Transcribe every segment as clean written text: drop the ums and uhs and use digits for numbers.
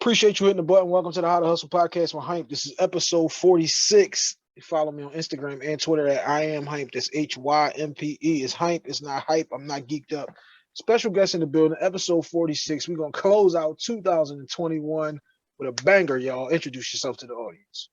Appreciate you hitting the button. Welcome to the How to Hustle podcast with Hype. This is episode 46. You follow me on Instagram and Twitter at I am Hype. That's HYMPE. It's Hype. It's not hype. I'm not geeked up. Special guest in the building, episode 46. We're going to close out 2021 with a banger, y'all. Introduce yourself to the audience.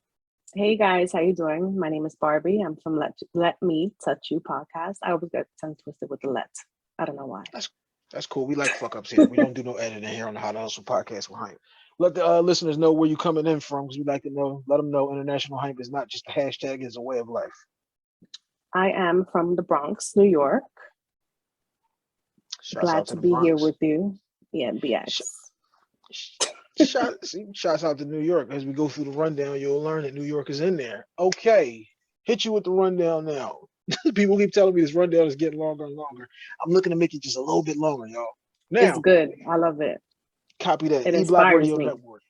Hey guys, how you doing? My name is Barbie. I'm from Let Me Touch You podcast. I always get tongue twisted with the let. I don't know why. That's cool. We like fuck ups here. We don't do no editing here on the How to Hustle podcast with Hype. Let the listeners know where you're coming in from, because we like to know. Let them know International Hype is not just a hashtag; it's a way of life. I am from the Bronx, New York. Glad to be here with you. Yeah, BX. Shouts out to New York. As we go through the rundown, you'll learn that New York is in there. Okay, hit you with the rundown now. People keep telling me this rundown is getting longer and longer. I'm looking to make it just a little bit longer, y'all. Now, it's good. I love it. Copy that. It E-Block Radio me. Network.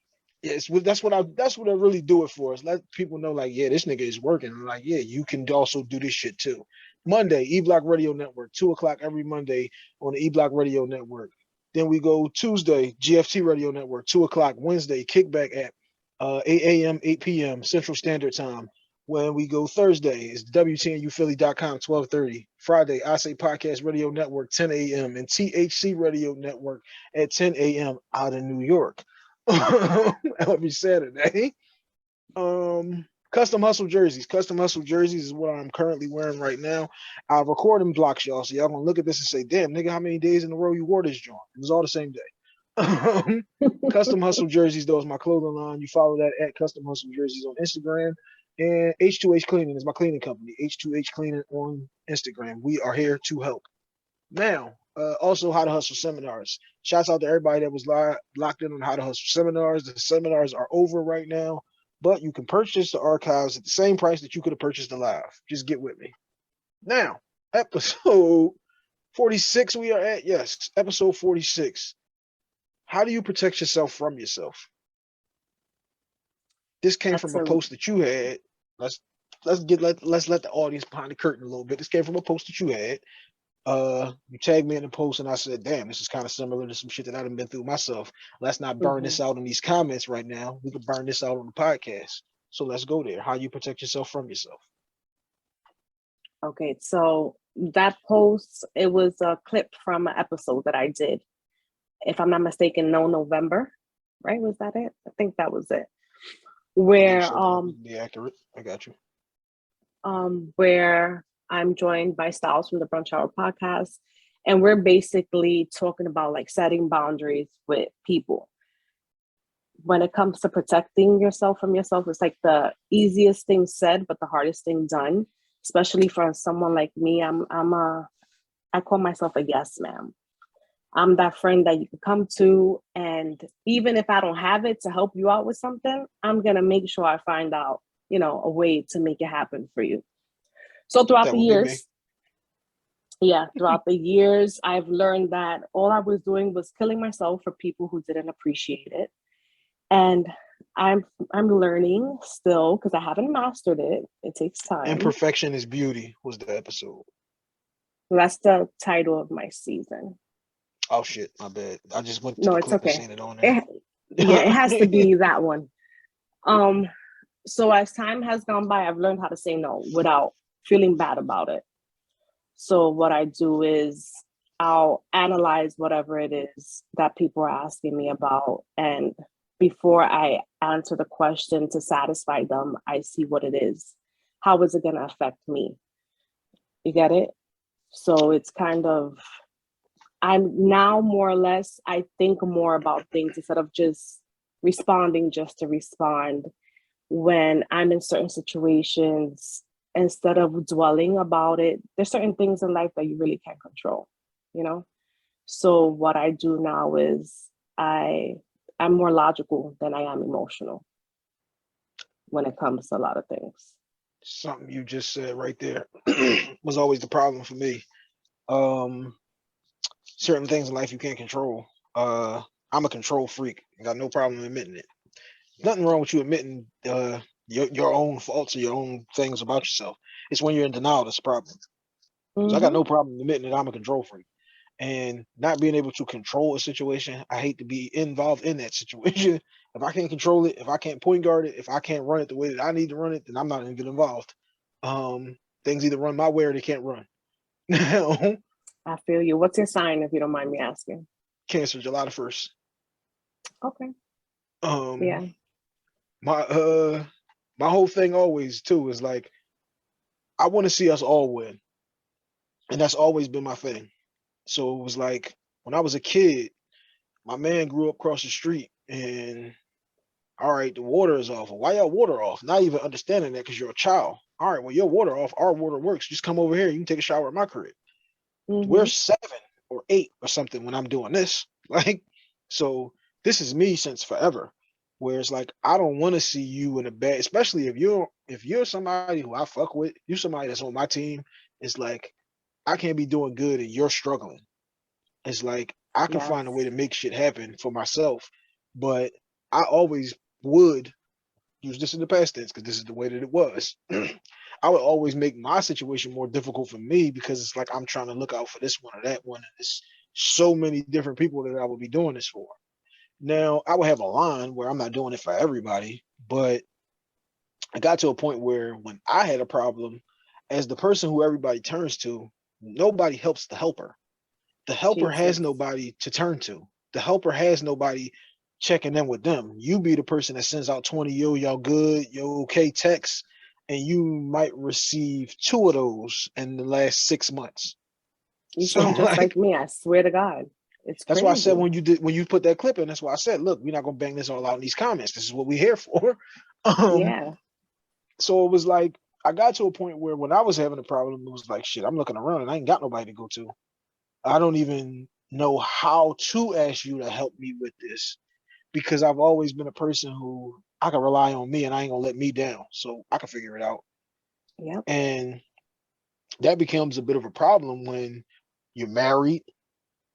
Yes, that's what I really do it for. Is let people know, like, yeah, this nigga is working. I'm like, yeah, you can also do this shit too. Monday, E-Block Radio Network, 2:00 every Monday on the E-Block Radio Network. Then we go Tuesday, GFT Radio Network, 2:00. Wednesday, Kickback at 8 a.m., 8 p.m. Central Standard Time. When we go Thursday, it's WTNUphilly.com, 12:30. Friday, I Say Podcast Radio Network, 10 a.m. and THC Radio Network at 10 a.m. out of New York. Every Saturday. Custom Hustle jerseys. Custom Hustle jerseys is what I'm currently wearing right now. I record in blocks, y'all. So y'all gonna look at this and say, damn, nigga, how many days in a row you wore this joint? It was all the same day. Custom Hustle jerseys, though, is my clothing line. You follow that at Custom Hustle jerseys on Instagram. And H2H Cleaning is my cleaning company. H2H Cleaning on Instagram. We are here to help. Now, also How to Hustle seminars. Shouts out to everybody that was locked in on How to Hustle seminars. The seminars are over right now, but you can purchase the archives at the same price that you could have purchased the live. Just get with me. Now, episode 46 we are at. Yes, episode 46. How do you protect yourself from yourself? This came from a post that you had. Let's let the audience behind the curtain a little bit. This came from a post that you had. You tagged me in the post and I said, damn, this is kind of similar to some shit that I've been through myself. Let's not burn this out in these comments right now. We can burn this out on the podcast. So let's go there. How you protect yourself from yourself. Okay, so that post, it was a clip from an episode that I did. If I'm not mistaken, No November, right? Was that it? I think that was it. Where be accurate. I got you. Where I'm joined by Styles from the Brunch Hour podcast, and we're basically talking about like setting boundaries with people. When it comes to protecting yourself from yourself, it's like the easiest thing said, but the hardest thing done. Especially for someone like me, I call myself a yes ma'am. I'm that friend that you can come to, and even if I don't have it to help you out with something, I'm gonna make sure I find out, a way to make it happen for you. So throughout the years, I've learned that all I was doing was killing myself for people who didn't appreciate it. And I'm learning still because I haven't mastered it. It takes time. Imperfection is beauty was the episode. That's the title of my season. Oh shit, my bad. I just went to the clip and seen it on there. It has to be that one. So as time has gone by, I've learned how to say no without feeling bad about it. So what I do is I'll analyze whatever it is that people are asking me about, and before I answer the question to satisfy them, I see what it is. How is it going to affect me? You get it? So it's kind of, I'm now more or less, I think more about things instead of just responding just to respond. When I'm in certain situations, instead of dwelling about it, there's certain things in life that you really can't control, So what I do now is I'm more logical than I am emotional when it comes to a lot of things. Something you just said right there was always the problem for me. Certain things in life you can't control. I'm a control freak. I got no problem admitting it. Nothing wrong with you admitting your own faults or your own things about yourself. It's when you're in denial that's a problem. I got no problem admitting that I'm a control freak. And not being able to control a situation, I hate to be involved in that situation. If I can't control it, if I can't point guard it, if I can't run it the way that I need to run it, then I'm not gonna get involved. Things either run my way or they can't run. Now, I feel you. What's your sign, if you don't mind me asking? Cancer, July the 1st. Okay. Um, Yeah. my whole thing always too is like I want to see us all win, and that's always been my thing. So it was like when I was a kid, my man grew up across the street, and all right, the water is off. Why y'all water off? Not even understanding that because you're a child. All right, well, your water off, our water works. Just come over here. You can take a shower at my crib. We're Mm-hmm. 7 or 8 or something when I'm doing this. Like, so this is me since forever. Where it's like I don't want to see you in a bad, especially if you're somebody who I fuck with, you're somebody that's on my team. It's like I can't be doing good and you're struggling. It's like I can Yes. find a way to make shit happen for myself, but I always would use this in the past tense because this is the way that it was. I would always make my situation more difficult for me because it's like I'm trying to look out for this one or that one, and it's so many different people that I would be doing this for. Now I would have a line where I'm not doing it for everybody, but I got to a point where when I had a problem, as the person who everybody turns to, nobody helps the helper. The helper has Jesus. nobody to turn to. The helper has nobody checking in with them. You be the person that sends out 20 yo, y'all good, yo, okay texts, and you might receive 2 of those in the last 6 months. You So sound just like like me. I swear to God. It's that's why I said crazy. when you put that clip in, that's why I said, look, we're not gonna bang this all out in these comments. This is what we're here for. Um, Yeah. so it was like I got to a point where when I was having a problem, it was like shit, I'm looking around and I ain't got nobody to go to. I don't even know how to ask you to help me with this because I've always been a person who I can rely on me and I ain't gonna let me down. So I can figure it out. Yep. And that becomes a bit of a problem when you're married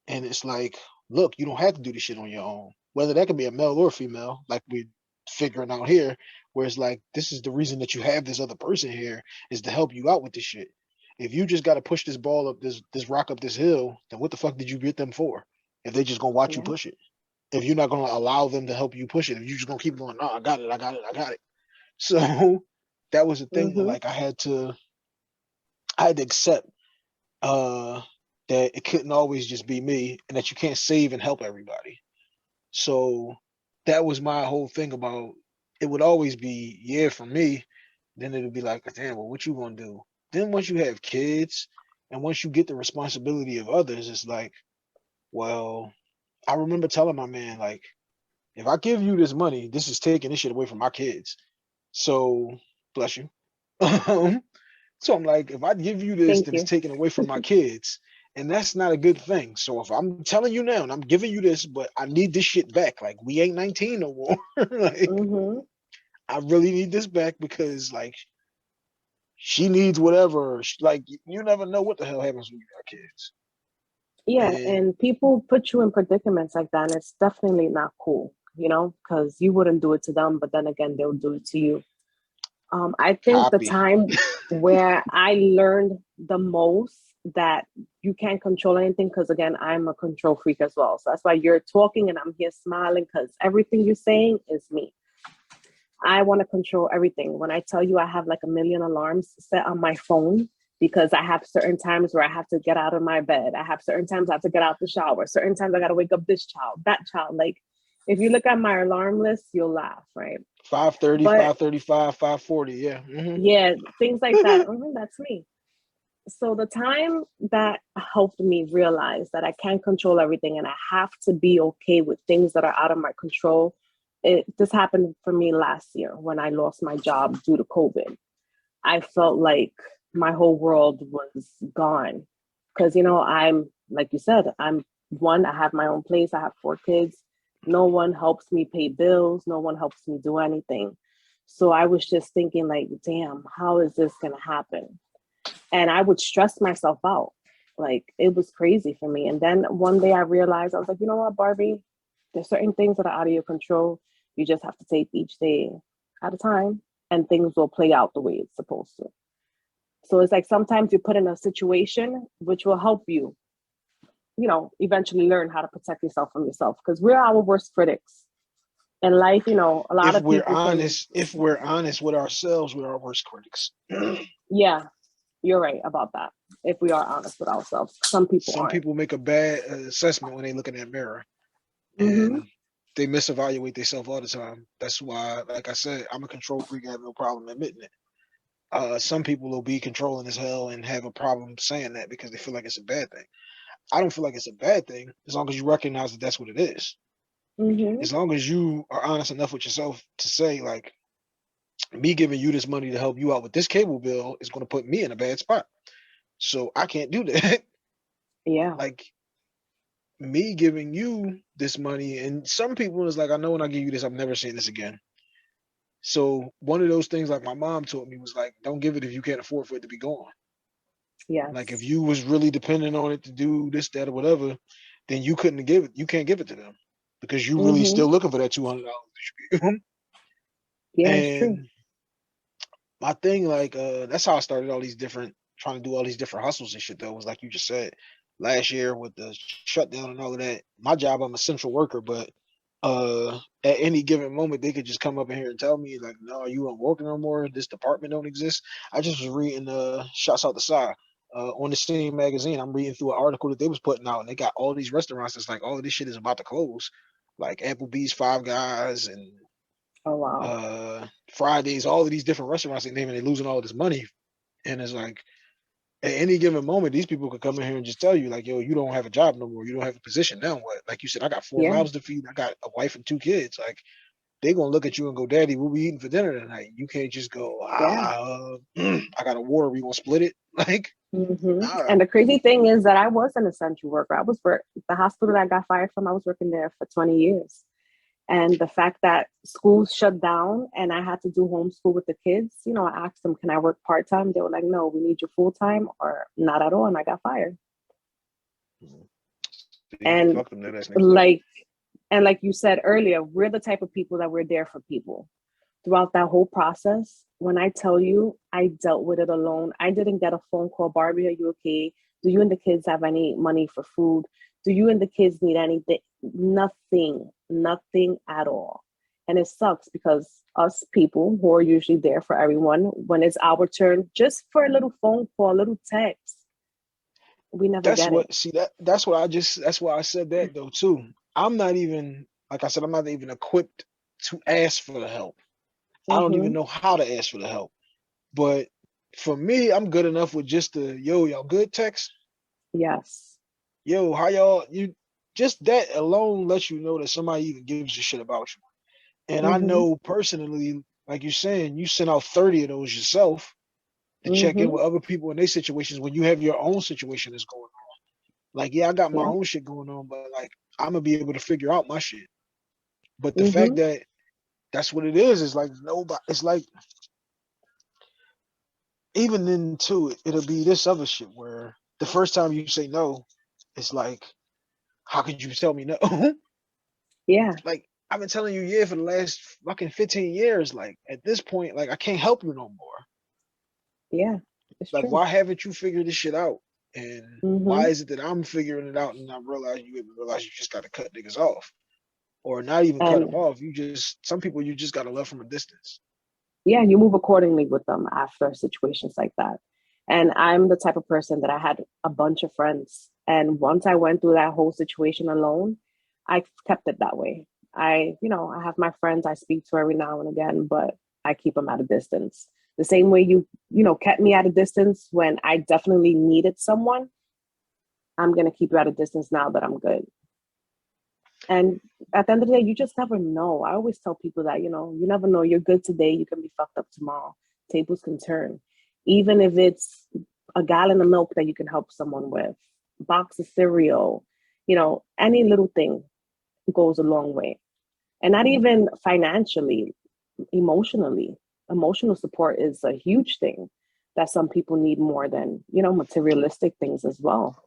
and it's like, look, you don't have to do this shit on your own. Whether that could be a male or female, like we're figuring out here, where it's like, this is the reason that you have this other person here is to help you out with this shit. If you just got to push this ball up this rock up this hill, then what the fuck did you get them for? If they just gonna watch you Yep. push it, if you're not gonna allow them to help you push it, if you just gonna keep going, no, I got it, I got it, I got it. So that was the thing that Mm-hmm. like I had to accept uh that it couldn't always just be me and that you can't save and help everybody. So that was my whole thing about it would always be yeah for me. Then it'd be like, damn, well, what you gonna do? Then once you have kids and once you get the responsibility of others, it's like, well, I remember telling my man, like, if I give you this money, this is taking this shit away from my kids. So bless you. Um, so I'm like, if I give you this, Thank then it's you. taken away from my kids. And that's not a good thing. So if I'm telling you now and I'm giving you this, but I need this shit back, like we ain't 19 no more. Like Mm-hmm. I really need this back because like she needs whatever. Like you never know what the hell happens when you got kids. Yeah, And and people put you in predicaments like that, and it's definitely not cool, because you wouldn't do it to them, but then again, they'll do it to you. I think the copy. time where I learned the most that you can't control anything, because again, I'm a control freak as well. So that's why you're talking and I'm here smiling because everything you're saying is me. I want to control everything. When I tell you I have like a million alarms set on my phone because I have certain times where I have to get out of my bed. I have certain times I have to get out the shower. Certain times I got to wake up this child, that child. Like if you look at my alarm list, you'll laugh, right? 5:30, But 5:35, 5:40. Yeah. Mm-hmm. yeah, things like that. That's me. So the time that helped me realize that I can't control everything and I have to be okay with things that are out of my control. This happened for me last year when I lost my job due to COVID. I felt like my whole world was gone because, I'm, like you said, I have my own place. I have 4 kids. No one helps me pay bills. No one helps me do anything. So I was just thinking like, damn, how is this going to happen? And I would stress myself out. Like it was crazy for me. And then one day I realized, I was like, you know what, Barbie, there's certain things that are out of your control. You just have to take each day at a time and things will play out the way it's supposed to. So it's like sometimes you're put in a situation which will help you eventually learn how to protect yourself from yourself, because we're our worst critics in life. A lot If of we're people can. honest, if we're honest with ourselves, we're our worst critics. Yeah, you're right about that. If we are honest with ourselves, some people Some aren't. people make a bad assessment when they look in that mirror, Mm-hmm. and they misevaluate themselves all the time. That's why, like I said, I'm a control freak. I have no problem admitting it. Some people will be controlling as hell and have a problem saying that because they feel like it's a bad thing. I don't feel like it's a bad thing as long as you recognize that that's what it is. Mm-hmm. As long as you are honest enough with yourself to say, like, me giving you this money to help you out with this cable bill is going to put me in a bad spot. So I can't do that. Yeah. Like, me giving you this money, and some people is like, I know when I give you this, I'm never saying this again. So one of those things, like my mom taught me, was like, don't give it if you can't afford for it to be gone. Like if Yes. you was really dependent on it to do this, that, or whatever, then you couldn't give it. You can't give it to them because you really Mm-hmm. still looking for that $200. Yeah, it's true. And my thing, like, that's how I started all these different, trying to do all these different hustles and shit. Though was like you just said last year with the shutdown and all of that. My job, I'm a central worker, but at any given moment they could just come up in here and tell me like, no, you don't work no more. This department don't exist. I just was reading shots out the side. On the same magazine, I'm reading through an article that they was putting out, and they got all these restaurants that's like all of this shit is about to close, like Applebee's, Five Guys, and Oh wow. Fridays, all of these different restaurants they name, and they're losing all of this money. And it's like at any given moment, these people could come in here and just tell you, like, yo, you don't have a job no more. You don't have a position now. What? Like you said, I got four Yeah. mouths to feed. I got a wife and two kids. Like they gonna look at you and go, Daddy, what we eating for dinner tonight? You can't just go, Yeah. I got a water. We gonna split it? Like, Mm-hmm. nah. And the crazy thing is that I was an essential worker. I was the hospital that I got fired from. I was working there for 20 years. And the fact that schools shut down and I had to do homeschool with the kids, I asked them, can I work part time? They were like, no, we need you full time or not at all. And I got fired. See, And fuck them. That's next level. like, and like you said earlier, we're the type of people that we're there for people throughout that whole process. When I tell you, I dealt with it alone. I didn't get a phone call, Barbie, are you okay? Do you and the kids have any money for food? Do you and the kids need anything? Nothing at all. And it sucks because us people who are usually there for everyone, when it's our turn, just for a little phone call, a little text, we never That's get it. what. See that. That's what I just. That's why I said that though too. I'm not even like I said. I'm not even equipped to ask for the help. I don't even Mm-hmm. know how to ask for the help. But for me, I'm good enough with just the yo, y'all good text. Yes. Yo, how y'all you just that alone lets you know that somebody even gives a shit about you. And I Mm-hmm. know personally, like you're saying, you sent out 30 of those yourself to check in Mm-hmm. with other people in their situations when you have your own situation that's going on. Like, yeah, I got my Yeah. own shit going on, but like I'm gonna be able to figure out my shit. But the fact Mm-hmm. that that's what it is like nobody it's like even then too, it'll be this other shit where the first time you say no, it's like, how could you tell me no? Yeah. Like I've been telling you, yeah, for the last fucking 15 years. Like at this point, like I can't help you no more. Yeah. It's Like true. why haven't you figured this shit out? And why Mm-hmm. is it that I'm figuring it out and I realize you even realize you just got to cut niggas off, or not even cut them And off? You just some people you just got to love from a distance. yeah, you move accordingly with them after situations like that. And I'm the type of person that I had a bunch of friends. And once I went through that whole situation alone, I kept it that way. I have my friends I speak to every now and again, but I keep them at a distance. The same way you kept me at a distance when I definitely needed someone, I'm going to keep you at a distance now that I'm good. And at the end of the day, you just never know. I always tell people that, you never know. You're good today, you can be fucked up tomorrow. Tables can turn. Even if it's a gallon of milk that you can help someone with, box of cereal, any little thing goes a long way. And not even financially, emotionally. Emotional support is a huge thing that some people need more than, materialistic things as well.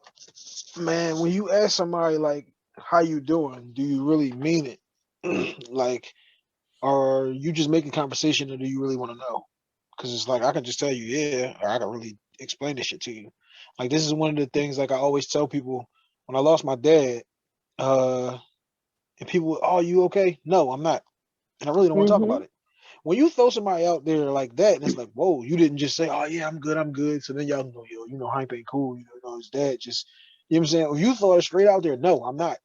Man, when you ask somebody like how you doing, do you really mean it? Like, are you just making conversation, or do you really want to know? Because it's like I can just tell you, yeah, or I can really explain this shit to you. Like this is one of the things like I always tell people. when I lost my dad, uh, and people, oh, you okay? No, I'm not, and I really don't want to talk Mm-hmm. about it. When you throw somebody out there like that, and it's like, whoa, you didn't just say, oh yeah, I'm good, I'm good. So then y'all know, yo, Hype ain't cool. His dad just, you know what I'm saying? If you throw it straight out there, no, I'm not.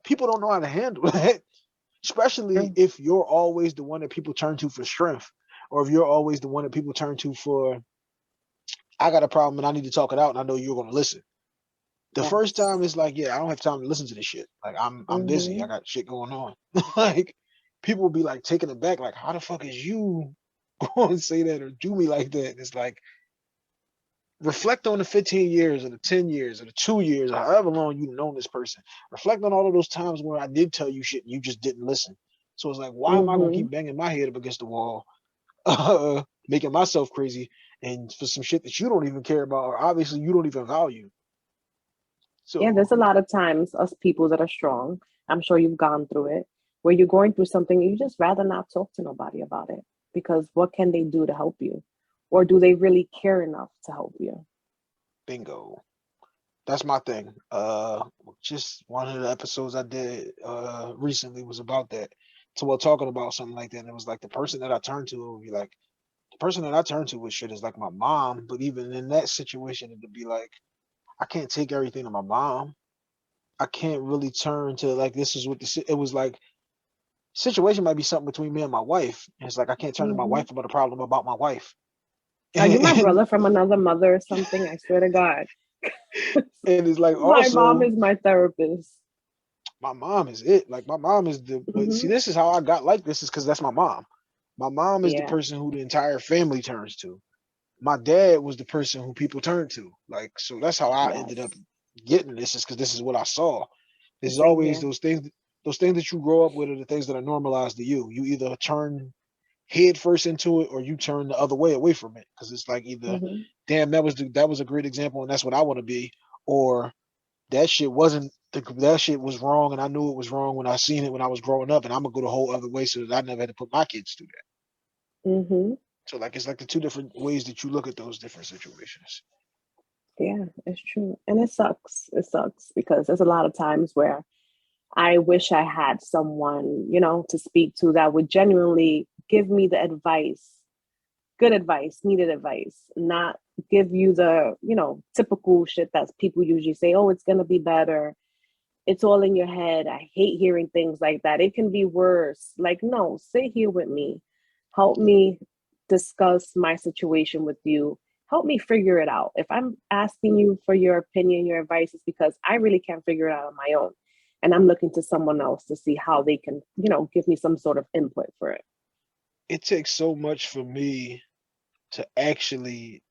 People don't know how to handle that, especially True. if you're always the one that people turn to for strength, or if you're always the one that people turn to for, I got a problem and I need to talk it out, and I know you're going to listen. The first Yes. time it's like, yeah, I don't have time to listen to this shit. Like I'm busy. I Mm-hmm. got shit going on. Like people will be like taken aback, like, how the fuck is you going to say that or do me like that? And it's like, reflect on the 15 years or the 10 years or the 2 years or however long you've known this person. Reflect on all of those times where I did tell you shit and you just didn't listen. So it's like, why am I gonna Mm-hmm. keep banging my head up against the wall, making myself crazy, and for some shit that you don't even care about or obviously you don't even value? Yeah, there's So a lot of times us people that are strong. I'm sure you've gone through it, where you're going through something and you just rather not talk to nobody about it because what can they do to help you? Or do they really care enough to help you? bingo. That's my thing. Just one of the episodes I did recently was about that. So we're talking about something like that, and it was like the person that I turned to would be like the person that I turn to with shit is like my mom. But even in that situation, it'd be like I can't take everything to my mom. I can't really turn to like this is what it was like. Situation might be something between me and my wife. And it's like I can't turn to my Mm-hmm. wife about a problem about my wife. Are you my And brother from another mother or something? I swear to God. and it's like My mom also is my therapist. my mom is it. Like my mom is the but see Mm-hmm. this is how I got like this is because that's my mom. My mom is the Yeah. person who the entire family turns to. My dad was the person who people turned to. Like so that's how I ended up Yes. getting this is because this is what I saw. There's Same always here. those things that you grow up with are the things that are normalized to you. You either turn head first into it or you turn the other way away from it. Because it's like either, Mm-hmm. damn, that was a great example and that's what I want to be, or that shit wasn't that shit was wrong and I knew it was wrong when I seen it when I was growing up and I'm gonna go the whole other way so that I never had to put my kids through that. Mm-hmm. So like it's like the two different ways that you look at those different situations. Yeah, it's true. And it sucks. It sucks because there's a lot of times where I wish I had someone, to speak to that would genuinely give me the advice, good advice, needed advice, not give you the, typical shit that people usually say, oh, it's going to be better. It's all in your head. I hate hearing things like that. It can be worse. Like, no, sit here with me. Help me discuss my situation with you. Help me figure it out. If I'm asking you for your opinion, your advice, it's because I really can't figure it out on my own. And I'm looking to someone else to see how they can, give me some sort of input for it. It takes so much for me to actually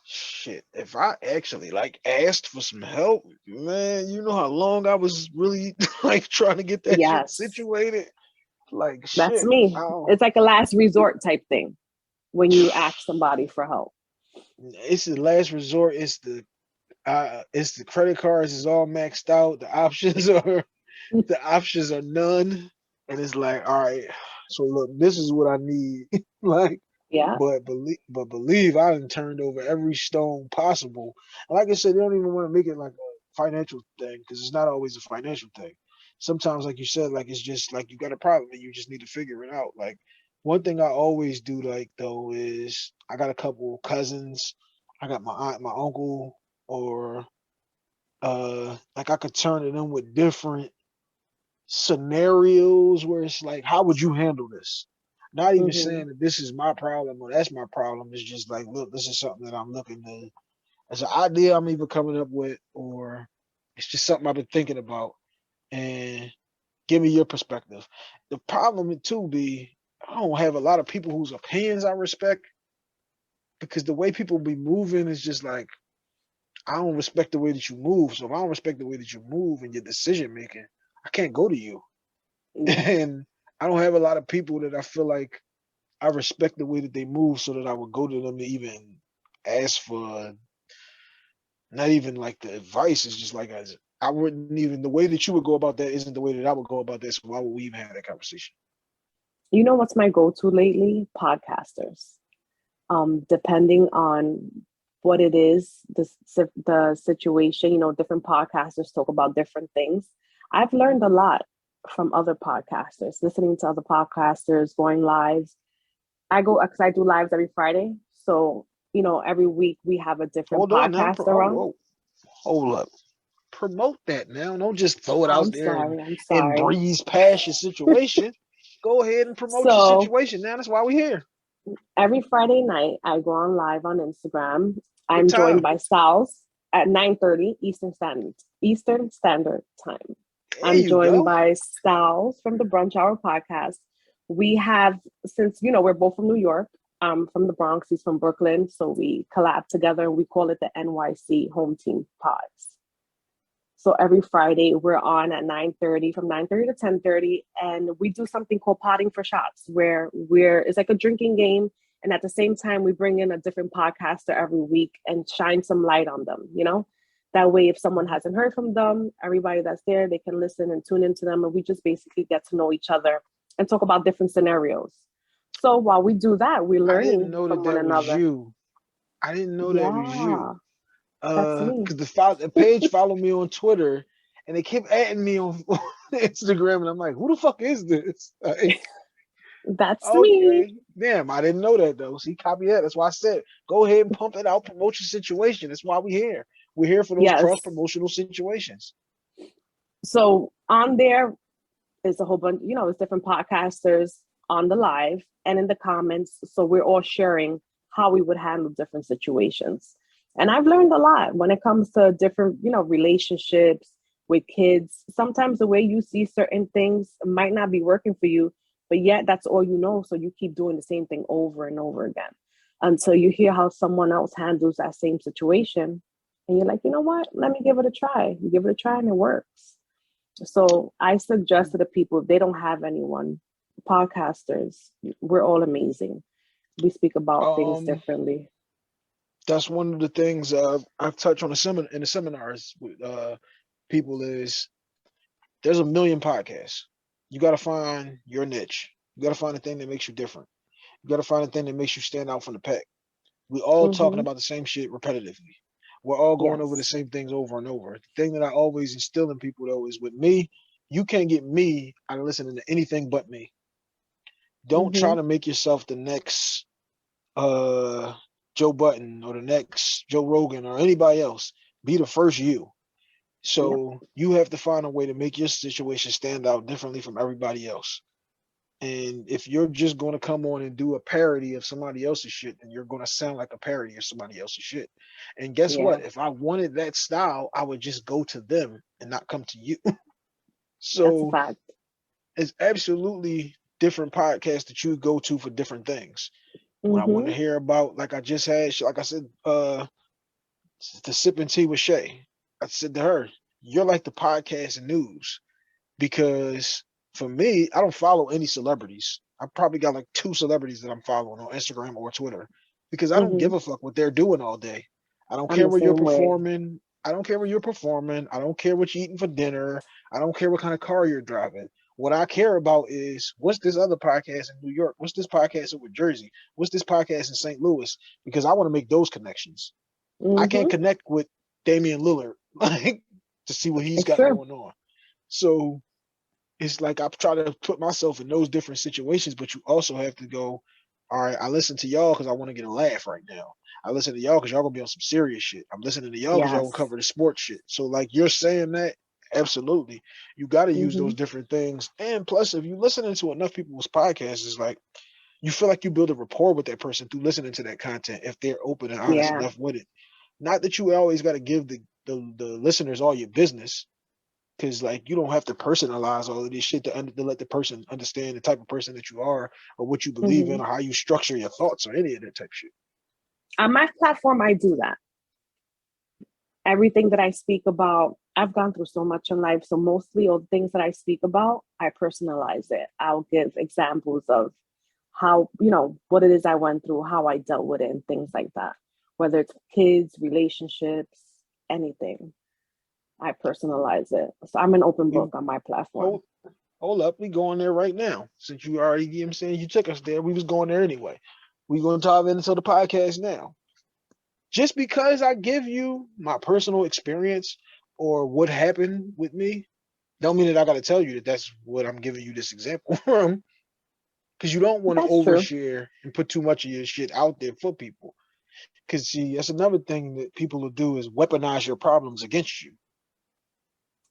shit. If I actually like asked for some help, man, you know how long I was really like trying to get that shit Yes, situated. Like that's shit. me. Oh, It's like a last resort type thing when you ask somebody for help. it's the last resort. It's the credit cards is all maxed out. The options are none. And it's like, all right, so look, this is what I need. Like, Yeah. but believe I done turned over every stone possible. And like I said, they don't even want to make it like a financial thing because it's not always a financial thing. Sometimes, like you said, like it's just like you got a problem and you just need to figure it out. Like one thing I always do, like though, is I got a couple cousins, I got my aunt, my uncle, or like I could turn to them with different scenarios where it's like, how would you handle this? Not even Mm-hmm. saying that this is my problem or that's my problem. It's just like, look, this is something that I'm looking to, as an idea I'm either coming up with, or it's just something I've been thinking about. And give me your perspective. The problem too be, I don't have a lot of people whose opinions I respect because the way people be moving is just like, I don't respect the way that you move. So if I don't respect the way that you move and your decision making, I can't go to you. Yeah. And I don't have a lot of people that I feel like I respect the way that they move so that I would go to them to even ask for not even like the advice. It's just like I wouldn't even the way that you would go about that isn't the way that I would go about this. So why would we even have that conversation? You know what's my go-to lately? Podcasters. Depending on what it is, the situation. Different podcasters talk about different things. I've learned a lot from other podcasters, listening to other podcasters, going lives. Because I do lives every Friday. So, every week we have a different Hold on now. podcast around. Hold up. Promote that now. Don't just throw it out I'm there sorry. and breeze past your situation. Go ahead and promote your So situation. Now that's why we're here. every Friday night, I go on live on Instagram. What I'm joined time? by Styles at 9:30 Eastern Standard Time. There I'm you joined go. by Styles from the Brunch Hour podcast. We have, since we're both from New York. I'm from the Bronx. He's from Brooklyn, so we collab together and we call it the NYC Home Team Pods. So every Friday we're on at 9:30, from 9:30 to 10:30, and we do something called potting for shots, where it's like a drinking game, and at the same time we bring in a different podcaster every week and shine some light on them. That way, if someone hasn't heard from them, everybody that's there, they can listen and tune into them, and we just basically get to know each other and talk about different scenarios. So while we do that, we're I didn't learning know from that one that was another. you. I didn't know that was Yeah, you. that's me. Because the page followed me on Twitter, and they kept adding me on, on Instagram, and I'm like, who the fuck is this? Like, That's me. okay, damn, I didn't know that though. See, copy that. That's why I said, go ahead and pump it out, promote your situation. That's why we're here. We're here for those cross Yes. promotional situations. So on there is a whole bunch, it's different podcasters on the live and in the comments. So we're all sharing how we would handle different situations. And I've learned a lot when it comes to different, relationships with kids. Sometimes the way you see certain things might not be working for you, but yet that's all you know. So you keep doing the same thing over and over again until you hear how someone else handles that same situation. And you're like, you know what? Let me give it a try. You give it a try and it works. So I suggest to the people, if they don't have anyone, podcasters, we're all amazing. We speak about things Um, differently. that's one of the things I've touched on in the seminars with people is there's a million podcasts. You got to find your niche. You got to find the thing that makes you different. You got to find the thing that makes you stand out from the pack. We all talking Mm-hmm. about the same shit repetitively. We're all going over the Yes. same things over and over. The thing that I always instill in people though is with me, you can't get me out of listening to anything but me. Don't Mm-hmm. try to make yourself the next uh Joe Button or the next Joe Rogan or anybody else. Be the first you. Yep. So you have to find a way to make your situation stand out differently from everybody else. And if you're just going to come on and do a parody of somebody else's shit, then you're going to sound like a parody of somebody else's shit. And guess Yeah. what? If I wanted that style, I would just go to them and not come to you. That's a So fact. it's absolutely different podcasts that you go to for different things. When I want to Mm-hmm. hear about, like I just had, like I said, the sipping tea with Shay. I said to her, "You're like the podcast news." Because for me, I don't follow any celebrities. I probably got like 2 celebrities that I'm following on Instagram or Twitter because I don't Mm-hmm. give a fuck what they're doing all day. I don't I'm care the where you're same way. performing. I don't care where you're performing. I don't care what you're eating for dinner. I don't care what kind of car you're driving. What I care about is what's this other podcast in New York? What's this podcast with Jersey? What's this podcast in St. Louis? Because I want to make those connections. I can't Mm-hmm. connect with Damian Lillard like to see what he's It's got true. going on. So it's like I try to put myself in those different situations, but you also have to go, all right, I listen to y'all because I want to get a laugh right now. I listen to y'all because y'all gonna be on some serious shit. I'm listening to y'all because y'all gonna Yes. cover the sports shit. So like you're saying that, absolutely. You gotta use Mm-hmm. those different things. And plus if you listening to enough people's podcasts, it's like you feel like you build a rapport with that person through listening to that content if they're open and honest Yeah. enough with it. Not that you always gotta give the listeners all your business, because like you don't have to personalize all of this shit to let the person understand the type of person that you are or what you believe Mm-hmm. in or how you structure your thoughts or any of that type of shit. On my platform, I do that. Everything that I speak about, I've gone through so much in life. So mostly all the things that I speak about, I personalize it. I'll give examples of how, what it is I went through, how I dealt with it, and things like that. Whether it's kids, relationships, anything, I personalize it. So I'm an open We book on my platform. hold hold up, we going there right now. Since you already, you know what I'm saying, you took us there, we was going there anyway. We gonna dive into the podcast now. just because I give you my personal experience or what happened with me, don't mean that I got to tell you that that's what I'm giving you this example from. Because you don't want to That's true. overshare and put too much of your shit out there for people. Because see, that's another thing that people will do is weaponize your problems against you.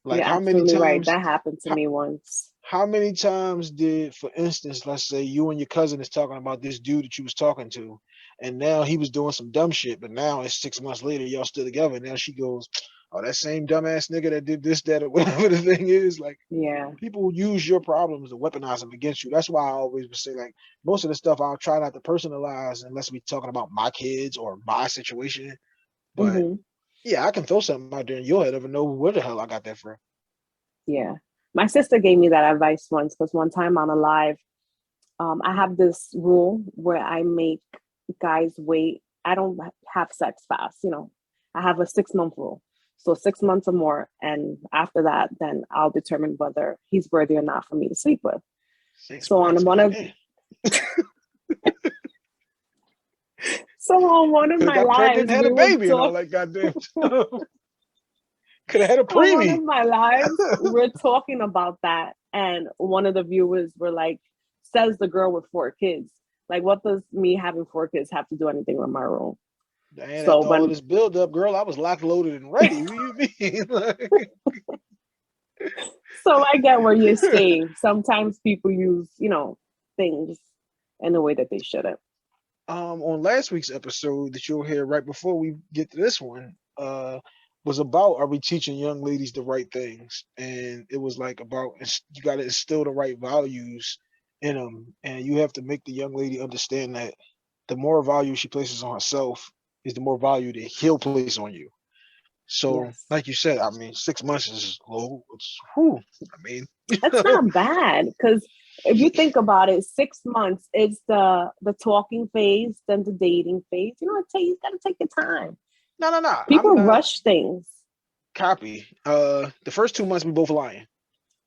Like You're how many absolutely right. times, That happened to how, me once. how many times did, for instance, let's say you and your cousin is talking about this dude that you was talking to, and now he was doing some dumb shit, but now it's 6 months later, y'all still together. And now she goes, "Oh, that same dumbass nigga that did this, that, or whatever the thing is." Like Yeah. people use your problems to weaponize them against you. That's why I always would say, like, most of the stuff I'll try not to personalize unless we talking about my kids or my situation. But Hmm. yeah, I can throw something out there in your head, never know where the hell I got that from. Yeah. My sister gave me that advice once because one time on a live, I have this rule where I make guys wait. I don't have sex fast, I have a 6 month rule. So 6 months or more. And after that, then I'll determine whether he's worthy or not for me to sleep with. Six So on months, one of goddamn. so on one of Could have my got pregnant lives, and had we a were baby and all talking that goddamn stuff. Could have had a on one of preemie. my lives, we're talking about that. And one of the viewers were like, says the girl with 4 kids. Like, what does me having 4 kids have to do anything with my rule? And So after all when this build up, girl, I was locked, loaded, and ready. What do you mean? Like, so I get where you're saying. Sometimes people use, things in a way that they shouldn't. on last week's episode that you'll hear right before we get to this one, was about are we teaching young ladies the right things? And it was like about you got to instill the right values in them, and you have to make the young lady understand that the more value she places on herself is the more value that he'll place on you. So, Yes. like you said, I mean, 6 months is low. It's whew, I mean, That's not bad because if you think about it, 6 months, it's the talking phase, then the dating phase. You gotta take your time. no, no, no. I'm People not rush things. copy. The first 2 months we both lying.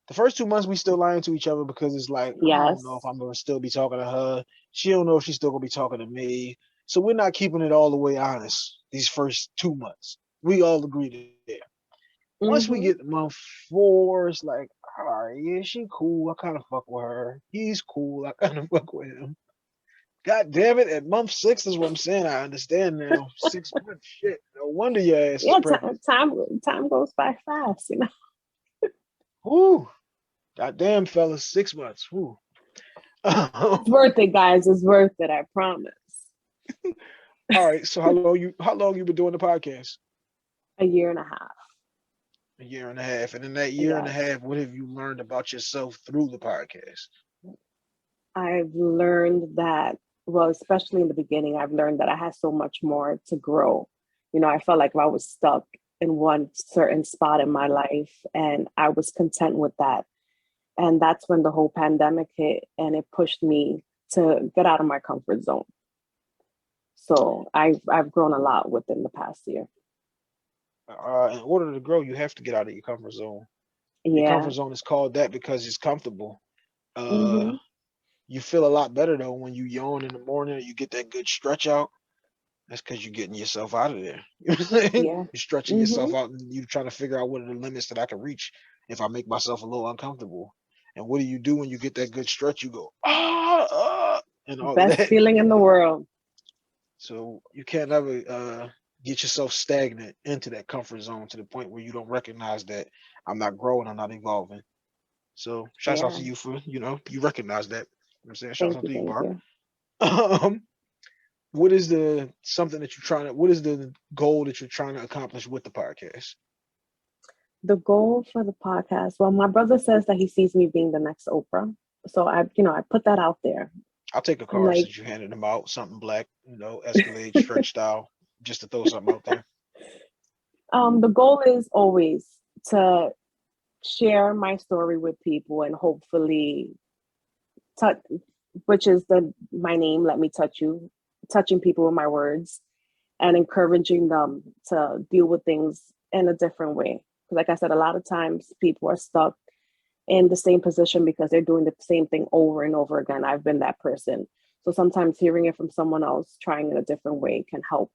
The first 2 months we still lying to each other because it's like I don't know if Yes. I'm gonna still be talking to her. She don't know if she's still gonna be talking to me. So we're not keeping it all the way honest these first 2 months. We all agree there. Once we Hmm. get to month 4, it's like, all right, yeah, she cool. I kind of fuck with her. He's cool. I kind of fuck with him. God damn it! At month 6 is what I'm saying. I understand now. 6 months, shit. No wonder your ass is Yeah, pregnant. time goes by fast. Whoo! God damn, fellas, 6 months. Whoo. It's worth it, guys. It's worth it. I promise. All right. So how long you been doing the podcast? A year and a half. A year and a half. And in that year and a Yes. half, what have you learned about yourself through the podcast? I've learned that, well, especially in the beginning, I've learned that I had so much more to grow. I felt like I was stuck in one certain spot in my life and I was content with that. And that's when the whole pandemic hit and it pushed me to get out of my comfort zone. So I've grown a lot within the past year. In order to grow, you have to get out of your comfort zone. Your comfort Yeah. zone is called that because it's comfortable. Uh, Hmm. you feel a lot better though when you yawn in the morning. You get that good stretch out. That's because you're getting yourself out of there. You know what I'm saying? Yeah. You're stretching Hmm. yourself out and you're trying to figure out what are the limits that I can reach if I make myself a little uncomfortable. And what do you do when you get that good stretch? You go, and all of Best that. feeling in the world. So you can't ever get yourself stagnant into that comfort zone to the point where you don't recognize that I'm not growing, I'm not evolving. So shouts out to Yeah. you for, you recognize that. You know what I'm saying? Shouts Thank out you. to you, Thank Barb. you. Um, what is the something that you're trying to what is the goal that you're trying to accomplish with the podcast? The goal for the podcast, well, my brother says that he sees me being the next Oprah. So I put that out there. I'll take a I'm card like, since you handed them out, something black, Escalade stretch style, just to throw something out there. the goal is always to share my story with people and hopefully touch, which is my name, let me touch you, touching people with my words and encouraging them to deal with things in a different way. Because like I said, a lot of times people are stuck in the same position because they're doing the same thing over and over again. I've been that person. So sometimes hearing it from someone else trying in a different way can help,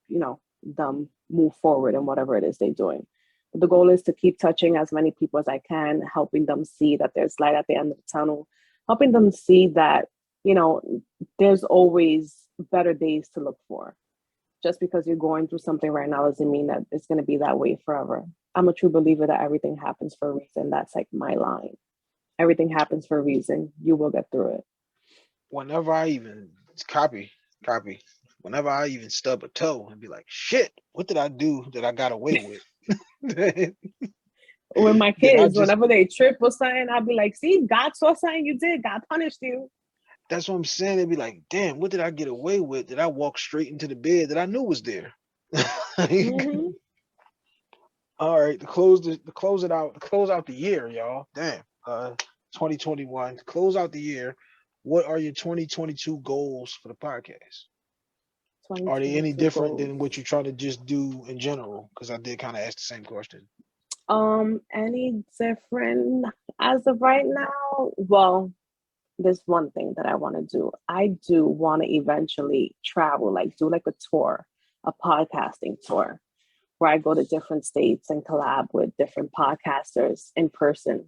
them move forward in whatever it is they're doing. But the goal is to keep touching as many people as I can, helping them see that there's light at the end of the tunnel, helping them see that, you know, there's always better days to look for. Just because you're going through something right now doesn't mean that it's going to be that way forever. I'm a true believer that everything happens for a reason. That's like my line. Everything happens for a reason. You will get through it. Whenever I even copy. Whenever I even stub a toe and be like, shit, what did I do that I got away with? Did With my I kids, just whenever they trip or something, I'll be like, see, God saw something you did. God punished you. that's what I'm saying. They'd be like, damn, what did I get away with? Did I walk straight into the bed that I knew was there? Like, Mm-hmm. all right, to close out the year, y'all. Damn. 2021. To close out the year, what are your 2022 goals for the podcast? Are they any 2022 different goals. than what you're trying to just do in general? Because I did kind of ask the same question. Any different as of right now? Well, there's one thing that I want to do. I do want to eventually travel, like do like a tour, a podcasting tour, where I go to different states and collab with different podcasters in person.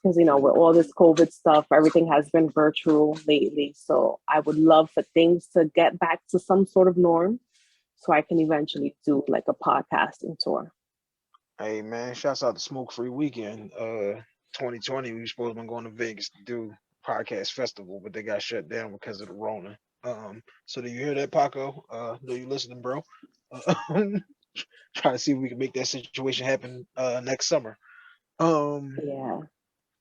Because, you know, with all this COVID stuff, everything has been virtual lately. So I would love for things to get back to some sort of norm so I can eventually do like a podcasting tour. Hey man, shouts out to Smoke Free Weekend. 2020, we were supposed to be going to Vegas to do podcast festival, but they got shut down because of the Rona. So do you hear that, Paco? Know you listening, bro? Uh, try to see if we can make that situation happen next summer. Um, Yeah.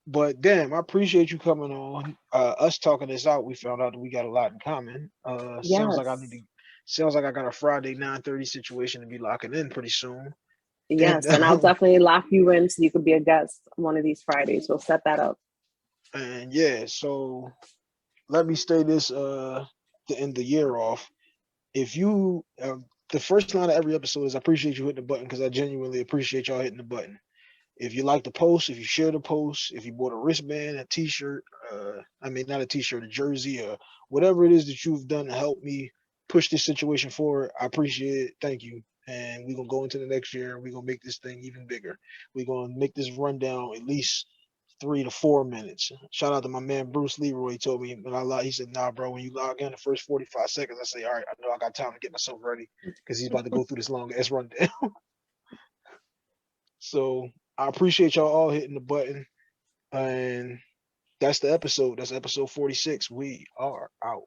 but damn, I appreciate you coming on. Us talking this out, we found out that we got a lot in common. Yes. Sounds like I got a Friday 9:30 situation to be locking in pretty soon. And Yes. And I'll definitely lock you in so you could be a guest one of these Fridays. We'll set that up. and yeah, so let me stay this to end the year off. If you the first line of every episode is I appreciate you hitting the button because I genuinely appreciate y'all hitting the button. If you like the post, if you share the post, if you bought a wristband, a t-shirt, I mean not a t-shirt, a jersey, or whatever it is that you've done to help me push this situation forward, I appreciate it. Thank you. And we're gonna go into the next year and we're gonna make this thing even bigger. We're gonna make this rundown at least 3 to 4 minutes. Shout out to my man Bruce Leroy. He told me when he said, nah, bro, when you log in the first 45 seconds, I say, all right, I know I got time to get myself ready because he's about to go through this long ass rundown. So I appreciate y'all all hitting the button. And that's the episode. That's episode 46. We are out.